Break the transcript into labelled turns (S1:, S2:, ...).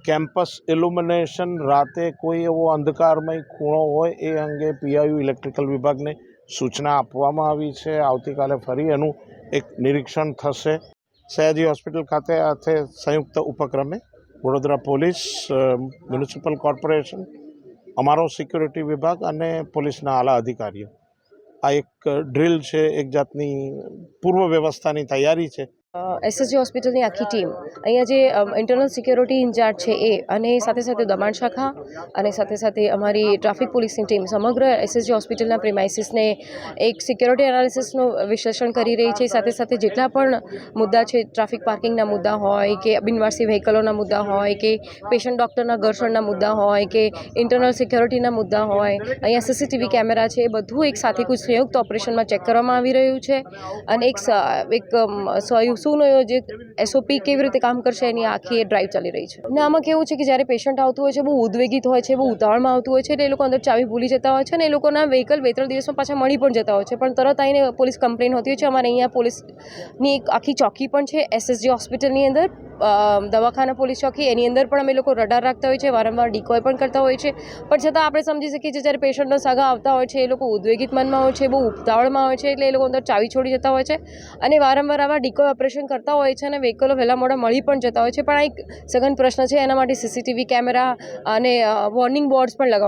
S1: Campus illumination રાતે કોઈ એવો અંધકારમય ખૂણો હોય એ અંગે પીઆઈયુ ઇલેક્ટ્રિકલ વિભાગને સૂચના આપવામાં આવી છે। આવતીકાલે ફરી એનું એક નિરીક્ષણ થશે। સયાજી હોસ્પિટલ ખાતે સંયુક્ત ઉપક્રમે વડોદરા પોલીસ, મ્યુનિસિપલ કોર્પોરેશન, અમારો સિક્યુરિટી વિભાગ અને પોલીસના આલા અધિકારીઓ આ એક ડ્રીલ છે, એક જાતની પૂર્વ વ્યવસ્થાની તૈયારી છે।
S2: એસએસજી હોસ્પિટલની આખી ટીમ અહીંયા જે ઇન્ટરનલ સિક્યોરિટી ઇન્ચાર્જ છે એ અને સાથે સાથે દબાણ શાખા અને સાથે સાથે અમારી ટ્રાફિક પોલીસની ટીમ સમગ્ર એસએસજી હોસ્પિટલના પ્રિમાઇસીસને એક સિક્યોરિટી એનાલિસિસનું વિશ્લેષણ કરી રહી છે। સાથે સાથે જેટલા પણ મુદ્દા છે, ટ્રાફિક પાર્કિંગના મુદ્દા હોય કે બિનવારસી વ્હીકલોના મુદ્દા હોય કે પેશન્ટ ડૉક્ટરના ઘર્ષણના મુદ્દા હોય કે ઇન્ટરનલ સિક્યોરિટીના મુદ્દા હોય, અહીંયા સીસીટીવી કેમેરા છે, એ બધું એક સાથે કોઈ સંયુક્ત ઓપરેશનમાં ચેક કરવામાં આવી રહ્યું છે અને એક સુનિયોજિત એસઓપી કેવી રીતે કામ કરશે એની આખી ડ્રાઈવ ચાલી રહી છે। અને આમાં કેવું છે કે જ્યારે પેશન્ટ આવતું હોય છે, બહુ ઉદ્વેગિત હોય છે, બહુ ઉતાવળમાં આવતું હોય છે, એટલે એ લોકો અંદર ચાવી ભૂલી જતા હોય છે અને એ લોકોના વ્હીકલ 2-3 દિવસમાં પાછા મળી પણ જતા હોય છે, પણ તરત આવીને પોલીસ કમ્પ્લેન હોતી હોય છે। અમારે અહીંયા પોલીસની એક આખી ચોકી પણ છે એસએસજી હોસ્પિટલની અંદર, દવાખાના પોલીસ ચોકી, એની અંદર પણ અમે લોકો રડાર રાખતા હોય છે, વારંવાર ડિકોય પણ કરતા હોય છે, પણ છતાં આપણે સમજી શકીએ છીએ જ્યારે પેશન્ટના સગા આવતા હોય છે, એ લોકો ઉદ્વેગિત મનમાં હોય છે, બહુ ઉતાવળમાં હોય છે, એટલે એ લોકો અંદર ચાવી છોડી જતા હોય છે અને વારંવાર આવા ડિકોય ઓપરેશન કરતા હોય છે અને વ્હીકલો વહેલા મોડા મળી પણ જતા હોય છે। પણ આ એક સઘન પ્રશ્ન છે, એના માટે સીસીટીવી કેમેરા અને વોર્નિંગ બોર્ડ્સ પણ લગાવવામાં